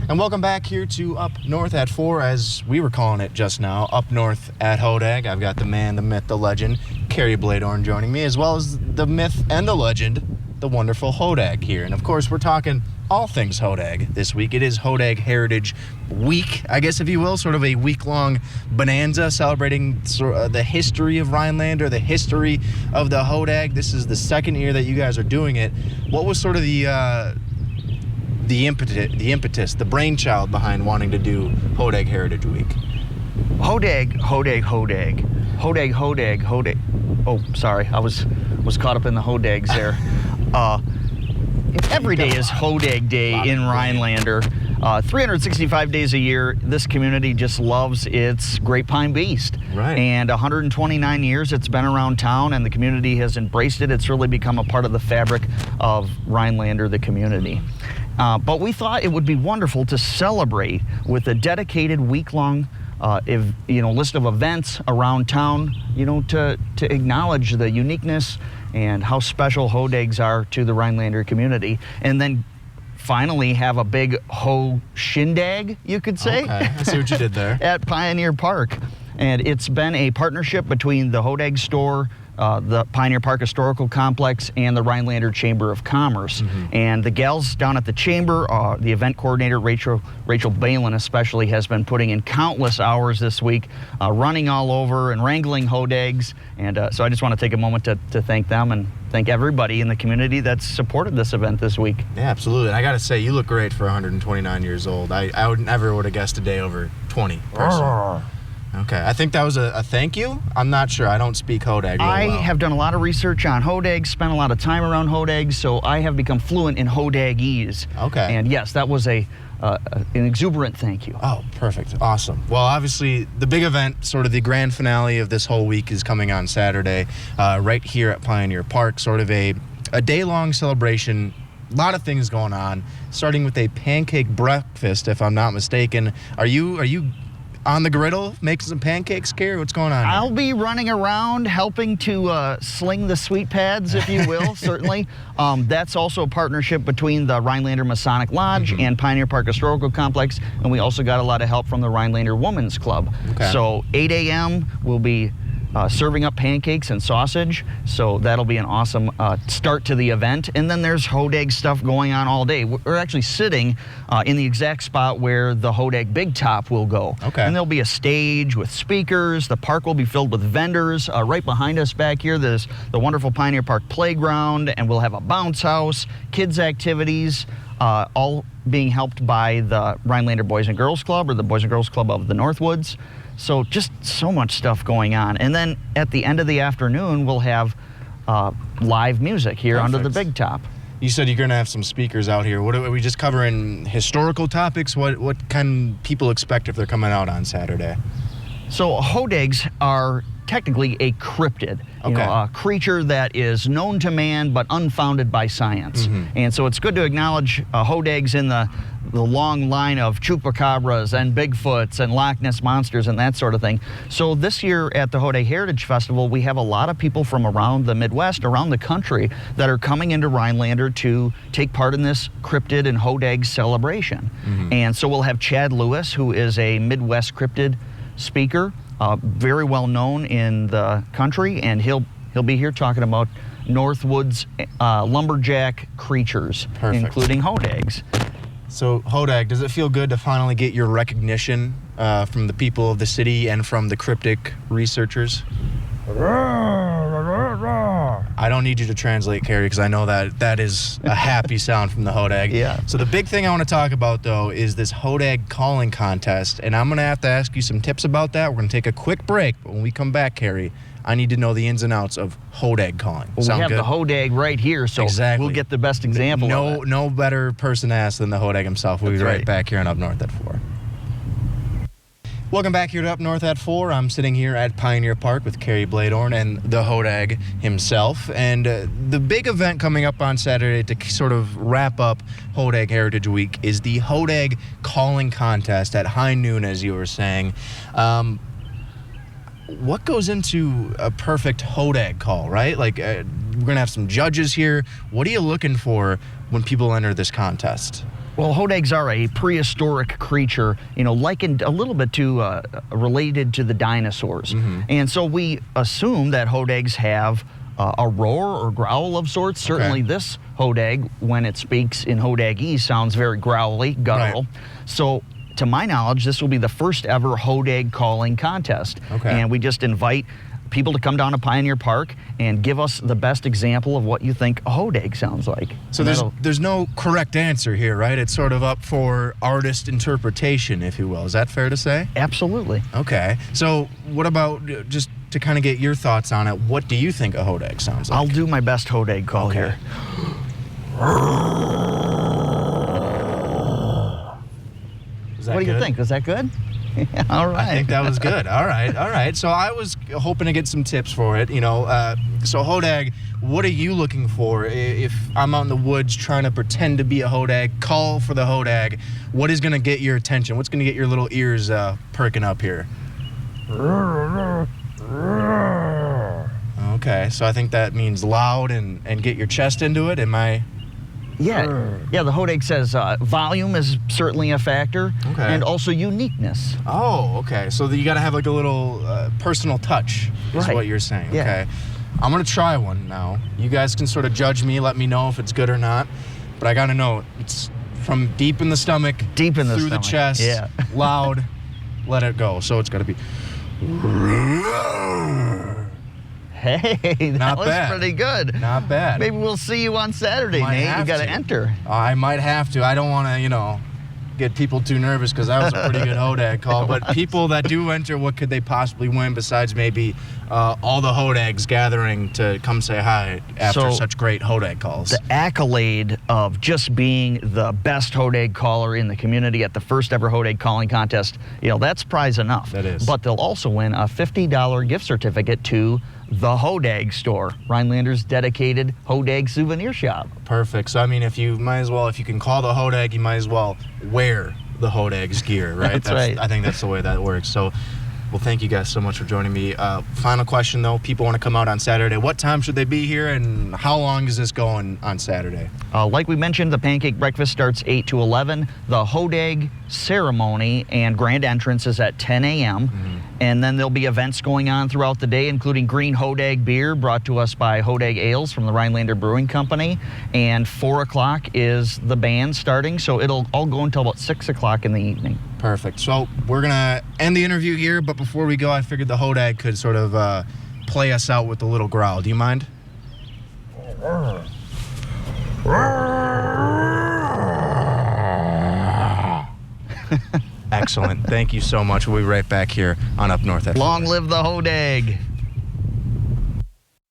And welcome back here to Up North at 4, as we were calling it just now, Up North at Hodag. I've got the man, the myth, the legend, Kerry Bloedorn joining me, as well as the myth and the legend, the wonderful Hodag here. And of course, we're talking all things Hodag this week. It is Hodag Heritage Week, I guess, if you will, sort of a week-long bonanza celebrating the history of Rhinelander, the history of the Hodag. This is the second year that you guys are doing it. What was sort of the impetus, the brainchild behind wanting to do Hodag Heritage Week? Hodag. Oh, sorry, I was caught up in the Hodags there. Every day is Hodag Day in Rhinelander. 365 days a year, this community just loves its Great Pine Beast. Right. And 129 years it's been around town, and the community has embraced it. It's really become a part of the fabric of Rhinelander, the community. But we thought it would be wonderful to celebrate with a dedicated week-long list of events around town, to acknowledge the uniqueness and how special Hodags are to the Rhinelander community. And then finally have a big Ho Shindag, you could say. Okay, I see what you did there. At Pioneer Park. And it's been a partnership between the Hodag store, the Pioneer Park Historical Complex, and the Rhinelander Chamber of Commerce. And the gals down at the Chamber, the event coordinator, Rachel Balin especially, has been putting in countless hours this week, running all over and wrangling Hodags. And so I just want to take a moment to thank them and thank everybody in the community that's supported this event this week. Yeah, absolutely. And I got to say, you look great for 129 years old. I would have guessed a day over 20 personally. Okay, I think that was a thank you. I'm not sure. I don't speak Hodag real I well. have done a lot of research on Hodags, spent a lot of time around Hodags, so I have become fluent in Hodagese. Okay. And yes, that was an exuberant thank you. Oh, perfect. Awesome. Well, obviously, the big event, sort of the grand finale of this whole week, is coming on Saturday, right here at Pioneer Park. Sort of a day-long celebration. A lot of things going on, starting with a pancake breakfast, if I'm not mistaken. Are you on the griddle making some pancakes, Kerry? What's going on here? I'll be running around helping to sling the sweet pads, if you will, certainly. That's also a partnership between the Rhinelander Masonic Lodge and Pioneer Park Historical Complex, and we also got a lot of help from the Rhinelander Women's Club. Okay. So 8 a.m. we'll be serving up pancakes and sausage, so that'll be an awesome start to the event. And then there's Hodag stuff going on all day. We're actually sitting in the exact spot where the Hodag Big Top will go. Okay. And there'll be a stage with speakers. The park will be filled with vendors. Right behind us back here, there's the wonderful Pioneer Park Playground, and we'll have a bounce house, kids activities, all being helped by the Rhinelander Boys and Girls Club, or the Boys and Girls Club of the Northwoods. So just so much stuff going on. And then at the end of the afternoon, we'll have live music here under the Big Top. You said you're going to have some speakers out here. What are we just covering? Historical topics? What can people expect if they're coming out on Saturday? So Hodags are technically a cryptid, a creature that is known to man but unfounded by science. And so it's good to acknowledge Hodags in the long line of chupacabras and Bigfoots and Loch Ness monsters and that sort of thing. So this year at the Hodag Heritage Festival, we have a lot of people from around the Midwest, around the country, that are coming into Rhinelander to take part in this cryptid and Hodag celebration. And so we'll have Chad Lewis, who is a Midwest cryptid speaker, very well known in the country, and he'll be here talking about Northwoods lumberjack creatures, including Hodags. So, Hodag, does it feel good to finally get your recognition from the people of the city and from the cryptic researchers? I don't need you to translate, Kerry, because I know that is a happy sound from the Hodag. Yeah. So the big thing I want to talk about, though, is this Hodag calling contest, and I'm going to have to ask you some tips about that. We're going to take a quick break, but when we come back, Kerry, I need to know the ins and outs of Hodag calling. Well, we have the Hodag right here, so we'll get the best example of it. No better person to ask than the Hodag himself. We'll be right back here on Up North at 4. Welcome back here to Up North at 4. I'm sitting here at Pioneer Park with Kerry Bloedorn and the Hodag himself. And the big event coming up on Saturday to sort of wrap up Hodag Heritage Week is the Hodag calling contest at high noon, as you were saying. What goes into a perfect Hodag call, right? Like, we're going to have some judges here. What are you looking for when people enter this contest? Well, hodags are a prehistoric creature, likened a little bit to, related to the dinosaurs. And so we assume that hodags have a roar or growl of sorts. Certainly this hodag, when it speaks in Hodagese, sounds very growly, guttural. Right. So to my knowledge, this will be the first ever hodag calling contest. And we just invite people to come down to Pioneer Park and give us the best example of what you think a hodag sounds like. So there's no correct answer here, right? It's sort of up for artist interpretation, if you will. Is that fair to say? Absolutely. Okay. So what about, just to kind of get your thoughts on it, what do you think a hodag sounds like? I'll do my best hodag call here. What do you think? Was that good? All right. I think that was good. All right. So I was hoping to get some tips for it. So hodag, what are you looking for? If I'm out in the woods trying to pretend to be a hodag, call for the hodag, what is going to get your attention? What's going to get your little ears perking up here? Okay, so I think that means loud and get your chest into it. Am I? Yeah, the hodag says volume is certainly a factor, and also uniqueness. Oh, okay. So you got to have like a little personal touch, is what you're saying. Yeah. Okay. I'm going to try one now. You guys can sort of judge me, let me know if it's good or not. But I got to know, it's from deep in the stomach, through the chest, loud, let it go. So it's got to be... Hey, that was pretty good. Not bad. Maybe we'll see you on Saturday, Nate. You got to enter. I might have to. I don't want to, get people too nervous because that was a pretty good hodag call. But people that do enter, what could they possibly win besides maybe all the hodags gathering to come say hi after such great hodag calls? The accolade of just being the best hodag caller in the community at the first ever hodag calling contest, that's prize enough. That is. But they'll also win a $50 gift certificate to the Hodag store, Rhinelander's dedicated hodag souvenir shop. Perfect. So, I mean, if you can call the hodag, you might as well wear the hodag's gear, right? That's right. I think that's the way that works. So, well, thank you guys so much for joining me. Final question, though. People want to come out on Saturday. What time should they be here, and how long is this going on Saturday? Like we mentioned, the pancake breakfast starts 8 to 11. The hodag ceremony and grand entrance is at 10 a.m. And then there'll be events going on throughout the day, including green hodag beer brought to us by Hodag Ales from the Rhinelander Brewing Company. And 4 o'clock is the band starting, so it'll all go until about 6 o'clock in the evening. Perfect. So we're going to end the interview here, but before we go, I figured the hodag could sort of play us out with a little growl. Do you mind? Excellent. Thank you so much. We'll be right back here on Up North at 4. Long live the hodag.